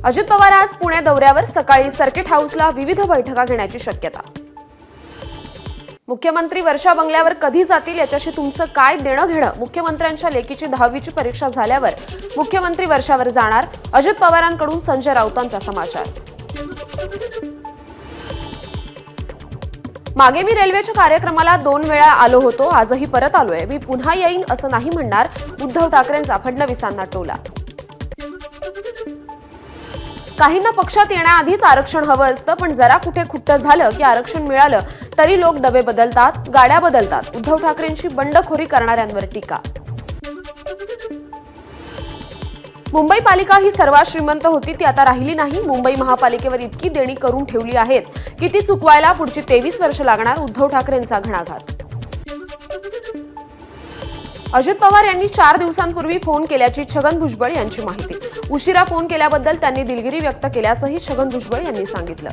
अजित पवार आज पुणे दौऱ्यावर, सकाळी सर्किट हाऊसला विविध बैठका घेण्याची शक्यता. मुख्यमंत्री वर्षा बंगल्यावर कधी जातील याच्याशी तुमचं काय देणं घेणं? मुख्यमंत्र्यांच्या लेकीची 10वीची परीक्षा झाल्यावर मुख्यमंत्री वर्षावर जाणार, अजित पवारांकडून संजय राऊतांचा समाचार. मागे मी रेल्वेच्या कार्यक्रमाला 2 वेळा आलो होतो, आजही परत आलोय. मी पुन्हा येईन असं नाही म्हणणार, उद्धव ठाकरेंचा फडणवीसांना टोला. काहींना पक्षात येण्याआधीच आरक्षण हवं असतं, पण जरा कुठे खुट्ट झालं की आरक्षण मिळालं तरी लोक डबे बदलतात, गाड्या बदलतात. उद्धव ठाकरेंची बंडखोरी करणाऱ्यांवर टीका. मुंबई पालिका ही सर्वात श्रीमंत होती, ती आता राहिली नाही. मुंबई महापालिकेवर इतकी देणी करून ठेवली आहेत की ती चुकवायला पुढची 23 वर्ष लागणार, उद्धव ठाकरेंचा घणाघात. अजित पवार यांनी 4 दिवसांपूर्वी फोन केल्याची छगन भुजबळ यांची माहिती. उशिरा फोन केल्याबद्दल त्यांनी दिलगिरी व्यक्त केल्याचंही छगन भुजबळ यांनी सांगितलं.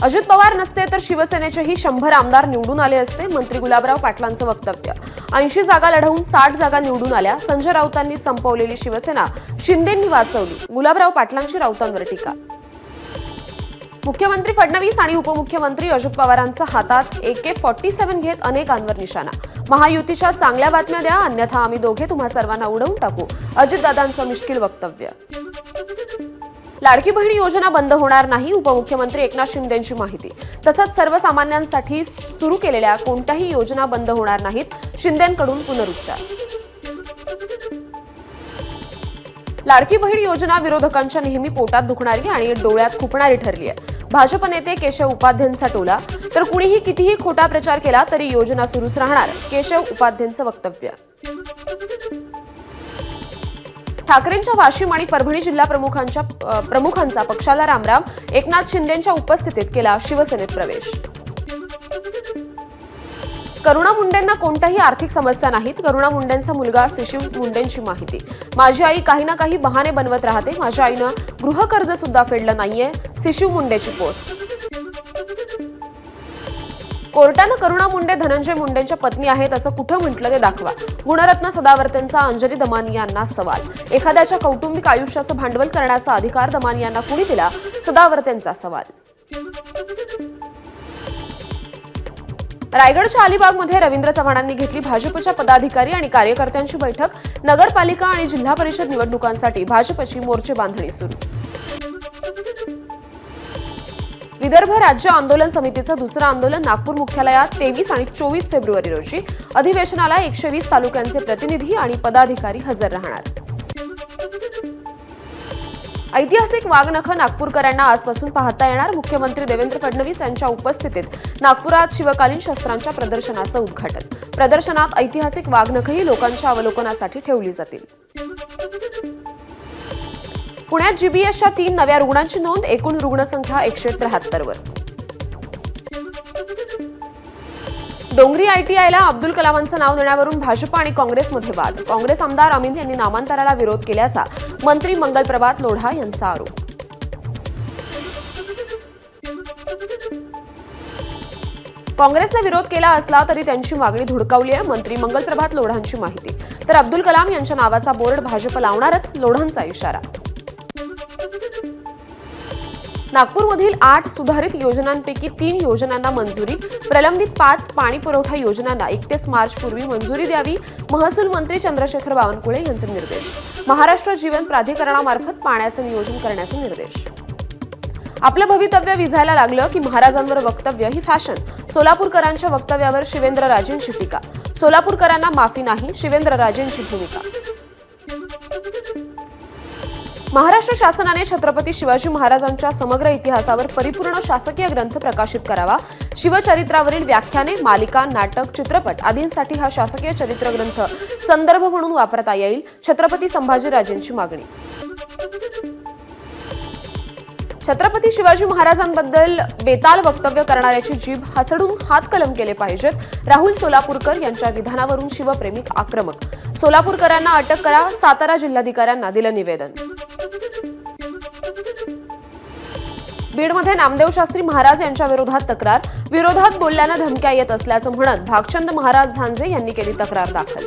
अजित पवार नसते तर शिवसेनेचेही 100 आमदार निवडून आले असते. मंत्री गुलाबराव पाटलांचं वक्तव्य. 80 जागा लढवून 60 जागा निवडून आल्या. संजय राऊतांनी संपवलेली शिवसेना शिंदेंनी वाचवली, गुलाबराव पाटलांची राऊतांवर टीका. मुख्यमंत्री फडणवीस आणि उपमुख्यमंत्री अजित पवारांचा हातात AK-47 घेत अनेकांवर निशाणा. महायुतीच्या चांगल्या बातम्या द्या, अन्यथा आम्ही दोघे तुम्हा सर्वांना उडवून टाकू, अजितदादांचं मिश्किल वक्तव्य. लाडकी बहीण योजना बंद होणार नाही, उपमुख्यमंत्री एकनाथ शिंदेंची माहिती. तसंच सर्वसामान्यांसाठी सुरू केलेल्या कोणत्याही योजना बंद होणार नाहीत, शिंदेंकडून पुनरुच्चार. लाडकी बहीण योजना विरोधकांच्या नेहमी पोटात दुखणारी आणि डोळ्यात खुपणारी ठरली आहे. भाजप नेते केशव उपाध्येंचा टोला. तर कुणीही कितीही खोटा प्रचार केला तरी योजना सुरूच राहणार, केशव उपाध्येंचं वक्तव्य. ठाकरेंच्या वाशिम आणि परभणी जिल्हा प्रमुखांचा पक्षाला रामराम. एकनाथ शिंदेंच्या उपस्थितीत केला शिवसेनेत प्रवेश. करुणा मुंडेंना कोणत्याही आर्थिक समस्या नाहीत, करुणा मुंडेंचा मुलगा शिशिव मुंडेंची माहिती. माझी आई काही ना काही बहाणे बनवत राहते, माझ्या आईनं गृहकर्ज सुद्धा फेडलं नाहीये, शिशिव मुंडेची पोस्ट. कोर्टानं करुणा मुंडे धनंजय मुंडेंच्या पत्नी आहेत असं कुठं म्हटलं ते दाखवा. गुणरत्न सदावर्तेंचा अंजली दमानी यांना सवाल. एखाद्याच्या कौटुंबिक आयुष्याचं भांडवल करण्याचा अधिकार दमानी यांना कुणी दिला, सदावर्तेंचा सवाल. रायगडच्या अलिबागमध्ये रवींद्र चव्हाणांनी घेतली भाजपच्या पदाधिकारी आणि कार्यकर्त्यांची बैठक. नगरपालिका आणि जिल्हा परिषद निवडणुकांसाठी भाजपची मोर्चे बांधणी सुरू. विदर्भ राज्य आंदोलन समितीचं दुसरं आंदोलन नागपूर मुख्यालयात 23 आणि 24 फेब्रुवारी रोजी. अधिवेशनाला 120 तालुक्यांचे प्रतिनिधी आणि पदाधिकारी हजर राहणार. ऐतिहासिक वाघनखं नागपूरकरांना आजपासून पाहता येणार. मुख्यमंत्री देवेंद्र फडणवीस यांच्या उपस्थितीत नागपुरात शिवकालीन शस्त्रांच्या प्रदर्शनाचं उद्घाटन. प्रदर्शनात ऐतिहासिक वाघनखंही लोकांच्या अवलोकनासाठी ठेवली जातील. पुण्यात GBSच्या 3 नव्या रुग्णांची नोंद. एकूण रुग्णसंख्या 173 वर. डोंगरी ITIला अब्दुल कलामांचं नाव देण्यावरून भाजप आणि काँग्रेसमध्ये वाद. काँग्रेस आमदार अमित यांनी नामांतराला विरोध केल्याचा मंत्री मंगलप्रभात लोढा यांचा आरोप. काँग्रेसने विरोध केला असला तरी त्यांची मागणी धुडकावली आहे, मंत्री मंगलप्रभात लोढांची माहिती. तर अब्दुल कलाम यांच्या नावाचा बोर्ड भाजप लावणारच, लोढांचा इशारा. नागपूरमधील 8 सुधारित योजनांपैकी 3 योजनांना मंजुरी. प्रलंबित 5 पाणी पुरवठा योजनांना 31 मार्चपूर्वी मंजुरी द्यावी, महसूल मंत्री चंद्रशेखर बावनकुळे यांचे निर्देश. महाराष्ट्र जीवन प्राधिकरणामार्फत पाण्याचं नियोजन करण्याचे निर्देश. आपलं भवितव्य विझायला लागलं की महाराजांवर वक्तव्य ही फॅशन. सोलापूरकरांच्या वक्तव्यावर शिवेंद्रराजेंची टीका. सोलापूरकरांना माफी नाही, शिवेंद्रराजेंची भूमिका. महाराष्ट्र शासनाने छत्रपती शिवाजी महाराजांच्या समग्र इतिहासावर परिपूर्ण शासकीय ग्रंथ प्रकाशित करावा. शिवचरित्रावरील व्याख्याने, मालिका, नाटक, चित्रपट आदींसाठी हा शासकीय चरित्र ग्रंथ संदर्भ म्हणून वापरता येईल. छत्रपती संभाजीराजेंची मागणी. छत्रपती शिवाजी महाराजांबद्दल बेताल वक्तव्य करणाऱ्याची जीभ हसडून हातकलम केले पाहिजेत. राहुल सोलापूरकर यांच्या विधानावरून शिवप्रेमिक आक्रमक. सोलापूरकरांना अटक करा, सातारा जिल्हाधिकाऱ्यांना दिलं निवेदन. बीडमध्ये नामदेव शास्त्री महाराज यांच्या विरोधात तक्रार. विरोधात बोलल्यानं धमक्या येत असल्याचं म्हणत भागचंद महाराज झांजे यांनी केली तक्रार दाखल.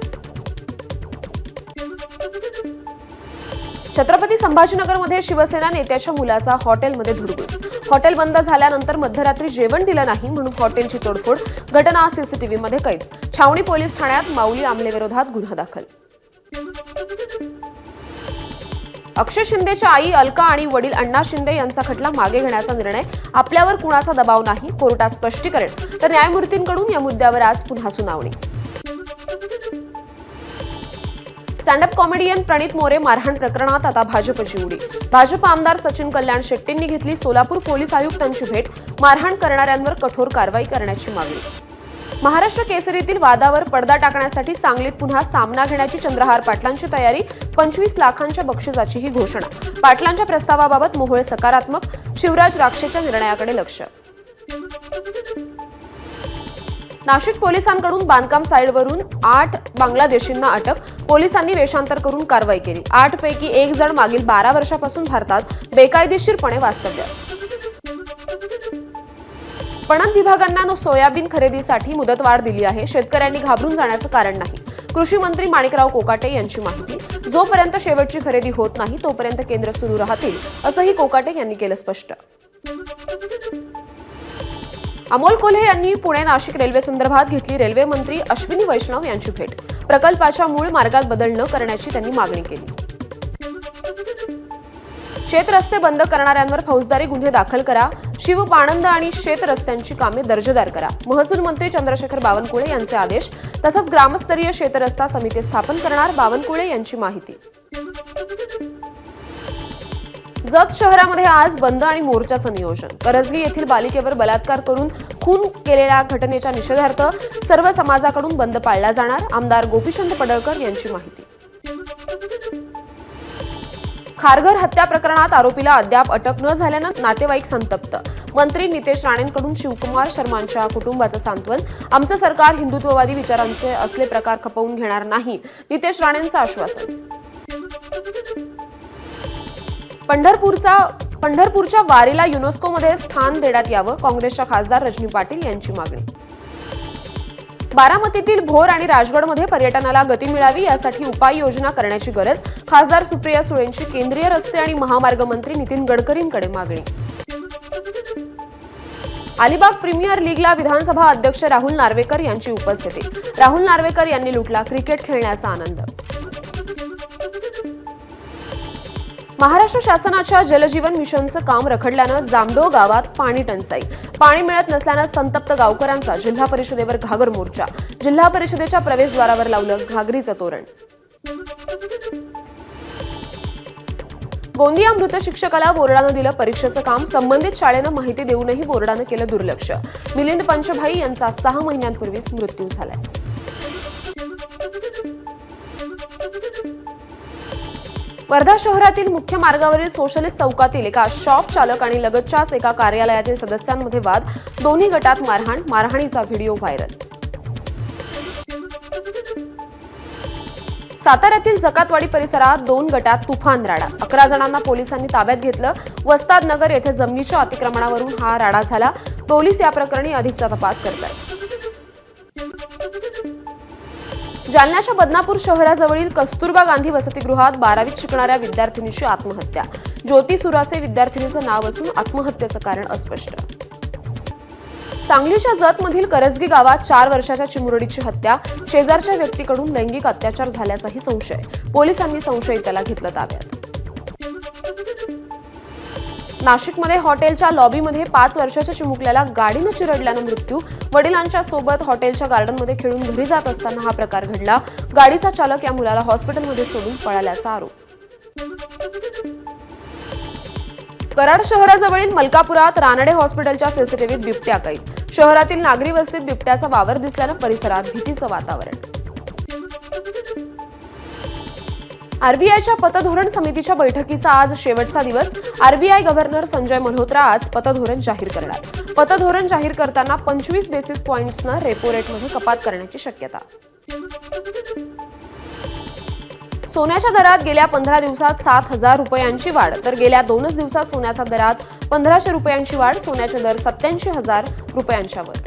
छत्रपती संभाजीनगरमध्ये शिवसेना नेत्याच्या मुलाचा हॉटेलमध्ये धुडगूस. हॉटेल बंद झाल्यानंतर मध्यरात्री जेवण दिलं नाही म्हणून हॉटेलची तोडफोड. घटना सीसीटीव्हीमध्ये कैद. छावणी पोलीस ठाण्यात माऊली आमले विरोधात गुन्हा दाखल. अक्षय शिंदेच्या आई अलका आणि वडील अण्णा शिंदे यांचा खटला मागे घेण्याचा निर्णय. आपल्यावर कुणाचा दबाव नाही, कोर्टात स्पष्टीकरण. तर न्यायमूर्तींकडून या मुद्द्यावर आज पुन्हा सुनावणी. स्टँडअप कॉमेडियन प्रणित मोरे मारहाण प्रकरणात आता भाजपची उडी. भाजप आमदार सचिन कल्याण शेट्टींनी घेतली सोलापूर पोलीस आयुक्तांची भेट. मारहाण करणाऱ्यांवर कठोर कारवाई करण्याची मागणी. महाराष्ट्र केसरीतील वादावर पडदा टाकण्यासाठी सांगलीत पुन्हा सामना घेण्याची चंद्रहार पाटलांची तयारी. 25 लाखांच्या बक्षिसाची ही घोषणा. पाटलांच्या प्रस्तावाबाबत मोहोळ सकारात्मक. शिवराज राक्षेच्या निर्णयाकडे लक्ष. नाशिक पोलिसांकडून बांधकाम साईटवरून 8 बांगलादेशींना अटक. पोलिसांनी वेषांतर करून कारवाई केली. 8 पैकी 1 जण मागील 12 वर्षापासून भारतात बेकायदेशीरपणे वास्तव्यास. पणन विभागांना सोयाबीन खरेदीसाठी मुदतवाढ दिली आहे. शेतकऱ्यांनी घाबरून जाण्याचं कारण नाही. कृषी मंत्री माणिकराव कोकाटे यांची माहिती. जोपर्यंत शेवटची खरेदी होत नाही तोपर्यंत केंद्र सुरू राहतील असंही कोकाटे यांनी केलं स्पष्ट. अमोल कोल्हे यांनी पुणे नाशिक रेल्वे संदर्भात घेतली रेल्वे मंत्री अश्विनी वैष्णव यांची भेट. प्रकल्पाच्या मूळ मार्गात बदल न करण्याची त्यांनी मागणी केली. शेत रस्ते बंद करणाऱ्यांवर फौजदारी गुन्हे दाखल करा. शिव पाणंद आणि शेत रस्त्यांची कामे दर्जेदार करा. महसूल मंत्री चंद्रशेखर बावनकुळे यांचे आदेश. तसंच ग्रामस्तरीय शेतरस्ता समिती स्थापन करणार. बावनकुळे यांची माहिती. जत शहरामध्ये आज बंद आणि मोर्चाचं नियोजन. करजगी येथील बालिकेवर बलात्कार करून खून केलेल्या घटनेच्या निषेधार्थ सर्व समाजाकडून बंद पाळला जाणार. आमदार गोपीचंद पडळकर यांची माहिती. खारघर हत्या प्रकरणात आरोपीला अद्याप अटक न झाल्यानं नातेवाईक संतप्त. मंत्री नितेश राणेंकडून शिवकुमार शर्मांच्या कुटुंबाचं सांत्वन. आमचं सरकार हिंदुत्ववादी विचारांचे असले प्रकार खपवून घेणार नाही, नितेश राणेंचं आश्वासन. पंढरपूरच्या वारीला युनेस्कोमध्ये स्थान देण्यात यावं. काँग्रेसच्या खासदार रजनी पाटील यांची मागणी. बारामतीतील भोर आणि राजगडमध्ये पर्यटनाला गती मिळावी यासाठी उपाययोजना करण्याची गरज. खासदार सुप्रिया सुळेंची केंद्रीय रस्ते आणि महामार्ग मंत्री नितीन गडकरींकडे मागणी. अलिबाग प्रीमियर लीगला विधानसभा अध्यक्ष राहुल नार्वेकर यांची उपस्थिती. राहुल नार्वेकर यांनी लुटला क्रिकेट खेळण्याचा आनंद. महाराष्ट्र शासनाच्या जलजीवन मिशनचं काम रखडल्यानं जामडो गावात पाणी टंचाई. पाणी मिळत नसल्यानं संतप्त गावकऱ्यांचा जिल्हा परिषदेवर घागर मोर्चा. जिल्हा परिषदेच्या प्रवेशद्वारावर लावलं घागरीचं तोरण. गोंदिया मृत शिक्षकाला बोर्डानं दिलं परीक्षेचं काम. संबंधित शाळेनं माहिती देऊनही बोर्डानं केलं दुर्लक्ष. मिलिंद पंचभाई यांचा 6 महिन्यांपूर्वीच मृत्यू झालाय. वर्धा शहरातील मुख्य मार्गावरील सोशलिस्ट चौकातील एका शॉप चालक आणि लगतच्याच एका कार्यालयातील सदस्यांमध्ये वाद. दोन्ही गटात मारहाण. मारहाणीचा व्हिडिओ व्हायरल. साताऱ्यातील जकातवाडी परिसरात 2 गटात तुफान राडा. 11 जणांना पोलिसांनी ताब्यात घेतलं. वस्ताद नगर येथे जमिनीच्या अतिक्रमणावरून हा राडा झाला. पोलीस या प्रकरणी अधिकचा तपास करतात. जालन्याच्या बदनापूर शहराजवळील कस्तुरबा गांधी वसतिगृहात 12वीत शिकणाऱ्या विद्यार्थिनीची आत्महत्या. ज्योती सुरासे विद्यार्थिनीचं नाव असून आत्महत्येचं कारण अस्पष्ट. सांगलीच्या जतमधील करजगी गावात 4 वर्षाच्या चिमुरडीची हत्या. शेजारच्या व्यक्तीकडून लैंगिक अत्याचार झाल्याचाही संशय. पोलिसांनी संशयिताला घेतलं ताब्यात. नाशिकमध्ये हॉटेलच्या लॉबीमध्ये 5 वर्षाच्या चिमुकल्याला गाडीनं चिरडल्यानं मृत्यू. वडिलांच्या सोबत हॉटेलच्या गार्डनमध्ये खेळून घरी जात असताना हा प्रकार घडला. गाडीचा चालक या मुलाला हॉस्पिटलमध्ये सोडून पळाल्याचा आरोप. कराड शहराजवळील मलकापुरात रानडे हॉस्पिटलच्या सीसीटीव्हीत बिबट्या कैद. शहरातील नागरी वस्तीत बिबट्याचा वावर दिसल्यानं परिसरात भीतीचं वातावरण. आरबीआयच्या पतधोरण समितीच्या बैठकीचा आज शेवटचा दिवस. आरबीआय गव्हर्नर संजय मल्होत्रा आज पतधोरण जाहीर करणार. पतधोरण जाहीर करताना 25 बेसिस पॉइंट्सनं रेपो रेटमध्ये कपात करण्याची शक्यता. सोन्याच्या दरात गेल्या 15 दिवसात 7,000 रुपयांची वाढ. तर गेल्या 2 दिवसात सोन्याच्या दरात 1,500 रुपयांची वाढ. सोन्याचे दर 87,000 रुपयांच्या वर.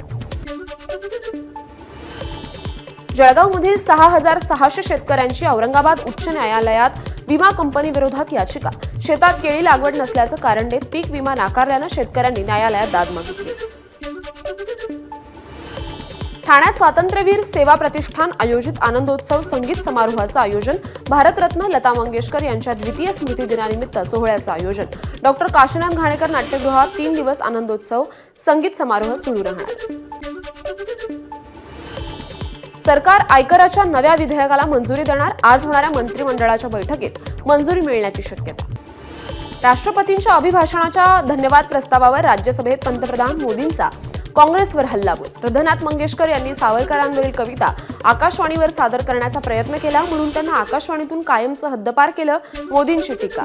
जळगावमधील 6,600 शेतकऱ्यांची औरंगाबाद उच्च न्यायालयात विमा कंपनी विरोधात याचिका. शेतात केळी लागवड नसल्याचं कारण देत पीक विमा नाकारल्यानं शेतकऱ्यांनी न्यायालयात दाद मागितली. ठाण्यात स्वातंत्र्यवीर सेवा प्रतिष्ठान आयोजित आनंदोत्सव संगीत समारोहाचं आयोजन. भारतरत्न लता मंगेशकर यांच्या द्वितीय स्मृती दिनानिमित्त सोहळ्याचं आयोजन. डॉक्टर काशीनाथ घाणेकर नाट्यगृहात 3 दिवस आनंदोत्सव संगीत समारोह सुरू राहणार. सरकार आयकराच्या नव्या विधेयकाला मंजुरी देणार. आज होणाऱ्या मंत्रिमंडळाच्या बैठकीत मंजुरी मिळण्याची शक्यता. राष्ट्रपतींच्या अभिभाषणाच्या धन्यवाद प्रस्तावावर राज्यसभेत पंतप्रधान मोदींचा काँग्रेसवर हल्लाबोल. हृदयनाथ मंगेशकर यांनी सावरकरांवरील कविता आकाशवाणीवर सादर करण्याचा प्रयत्न केला म्हणून त्यांना आकाशवाणीतून कायमचं हद्दपार केलं. मोदींची टीका.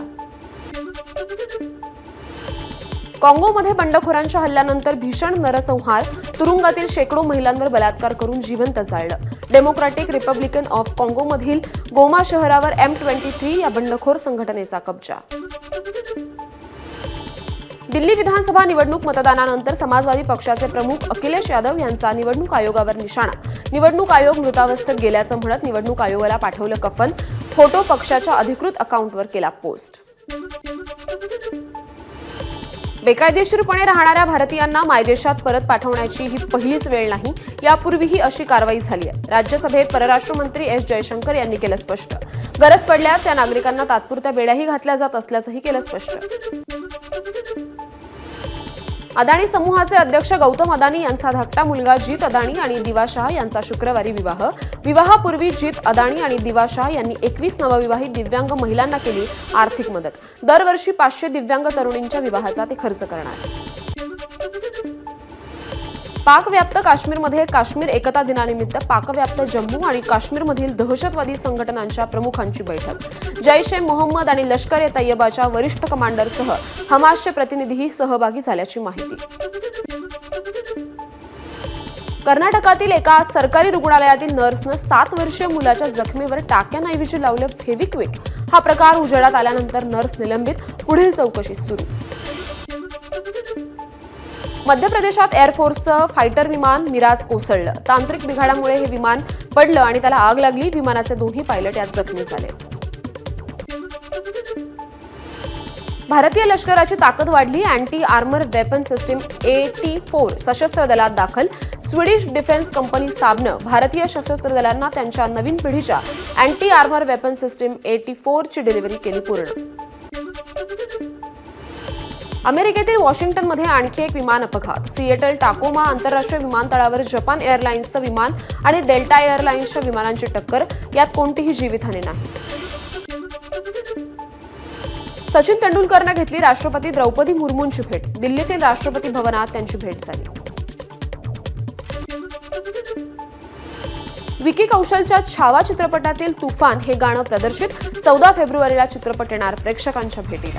काँगोमध्ये बंडखोरांच्या हल्ल्यानंतर भीषण नरसंहार. तुरुंगातील शेकडो महिलांवर बलात्कार करून जिवंत जाळलं. डेमोक्रॅटिक रिपब्लिकन ऑफ काँगोमधील गोमा शहरावर M23 या बंडखोर संघटनेचा कब्जा. दिल्ली विधानसभा निवडणूक मतदानानंतर समाजवादी पक्षाचे प्रमुख अखिलेश यादव यांचा निवडणूक आयोगावर निशाणा. निवडणूक आयोग मृतावस्थेत गेल्याचं म्हणत निवडणूक आयोगाला पाठवलं कफन. फोटो पक्षाच्या अधिकृत अकाउंटवर केला पोस्ट. बेकायदेशीरपणे राहणाऱ्या भारतीयांना मायदेशात परत पाठवण्याची ही पहिलीच वेळ नाही. यापूर्वीही अशी कारवाई झाली आहे. राज्यसभेत परराष्ट्र मंत्री S जयशंकर यांनी केलं स्पष्ट. गरज पडल्यास या नागरिकांना तात्पुरत्या बेड्याही घातल्या जात असल्याचंही केलं स्पष्ट. अदानी समूहाचे अध्यक्ष गौतम अदानी यांचा धाकटा मुलगा जित अदानी आणि दिवा शाह यांचा शुक्रवारी विवाह. विवाहापूर्वी जित अदानी आणि दिवा शाह यांनी 21 नवविवाहित दिव्यांग महिलांना केली आर्थिक मदत. दरवर्षी 500 दिव्यांग तरुणींच्या विवाहाचा ते खर्च करणार. पाकव्याप्त काश्मीरमध्ये काश्मीर एकता दिनानिमित्त पाकव्याप्त जम्मू आणि काश्मीरमधील दहशतवादी संघटनांच्या प्रमुखांची बैठक. जैश-ए-मोहम्मद आणि लष्कर-ए-तैयबाच्या वरिष्ठ कमांडरसह हमासचे प्रतिनिधीही सहभागी झाल्याची माहिती. कर्नाटकातील एका सरकारी रुग्णालयातील नर्सनं 7 वर्षीय मुलाच्या जखमेवर टाक्यांऐवजी लावलं फेविक्विक. हा प्रकार उजेडात आल्यानंतर नर्स निलंबित. पुढील चौकशी सुरू. मध्य प्रदेशात एअरफोर्सचं फायटर विमान मिराज कोसळलं. तांत्रिक बिघाडामुळे हे विमान पडलं आणि त्याला आग लागली. विमानाचे दोन्ही पायलट यात जखमी झाले. भारतीय लष्कराची ताकद वाढली. Anti armour weapon system AT4 सशस्त्र दलात दाखल. स्वीडिश डिफेन्स कंपनी साबनं भारतीय सशस्त्र दलांना त्यांच्या नवीन पिढीच्या anti armour weapon system AT4 ची डिलिव्हरी केली पूर्ण. अमेरिकेतील वॉशिंग्टनमध्ये आणखी एक विमान अपघात. सिएटल टाकोमा आंतरराष्ट्रीय विमानतळावर जपान एअरलाइन्सचं विमान आणि डेल्टा एअरलाइन्सच्या विमानांची टक्कर. यात कोणतीही जीवितहानी नाही. सचिन तेंडुलकरनं घेतली राष्ट्रपती द्रौपदी मुर्मूंची भेट. दिल्लीतील राष्ट्रपती भवनात त्यांची भेट झाली. विकी कौशलच्या छावा चित्रपटातील तुफान हे गाणं प्रदर्शित. 14 फेब्रुवारीला चित्रपट येणार प्रेक्षकांच्या भेटीला.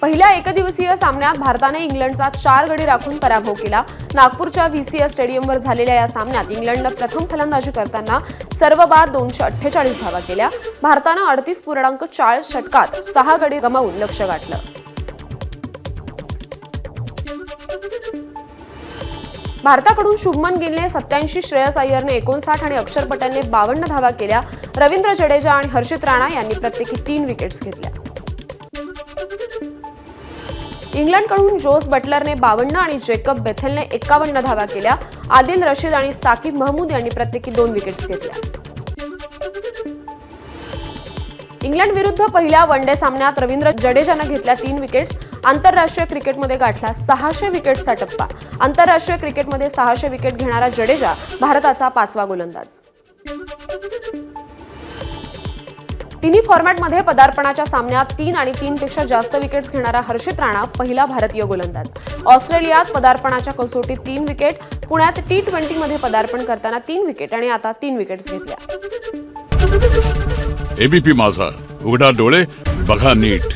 पहिल्या एकदिवसीय सामन्यात भारताने इंग्लंडचा 4 गडी राखून पराभव केला. नागपूरच्या VCS स्टेडियमवर झालेल्या या सामन्यात इंग्लंडनं प्रथम फलंदाजी करताना सर्व बाद 248 धावा केल्या. भारतानं 38.40 षटकात 6 गडी गमावून लक्ष्य गाठलं. भारताकडून शुभमन गिलने 87, श्रेयस अय्यरने 59 आणि अक्षर पटेलने 52 धावा केल्या. रवींद्र जडेजा आणि हर्षित राणा यांनी प्रत्येकी 3 विकेट्स घेतल्या. इंग्लंडकडून जोस बटलरने 52 आणि जेकब बेथेलने 51 धावा केल्या. आदिल रशीद आणि साकिब महमूद यांनी प्रत्येकी 2 विकेट्स घेतल्या. इंग्लंड विरुद्ध पहिल्या वनडे सामन्यात रवींद्र जडेजानं घेतल्या 3 विकेट्स. आंतरराष्ट्रीय क्रिकेटमध्ये गाठला 600 विकेट्सचा टप्पा. आंतरराष्ट्रीय क्रिकेटमध्ये 600 विकेट घेणारा जडेजा भारताचा 5वा गोलंदाज. तिन्ही फॉर्मॅटमध्ये पदार्पणाच्या सामन्यात 3 आणि 3 पेक्षा जास्त विकेट्स घेणारा हर्षित राणा पहिला भारतीय गोलंदाज. ऑस्ट्रेलियात पदार्पणाच्या कसोटीत 3 विकेट. पुण्यात T20 मध्ये पदार्पण करताना 3 विकेट आणि आता 3 विकेट्स घेतल्या. ABP माझा, उघडा डोळे बघा नीट.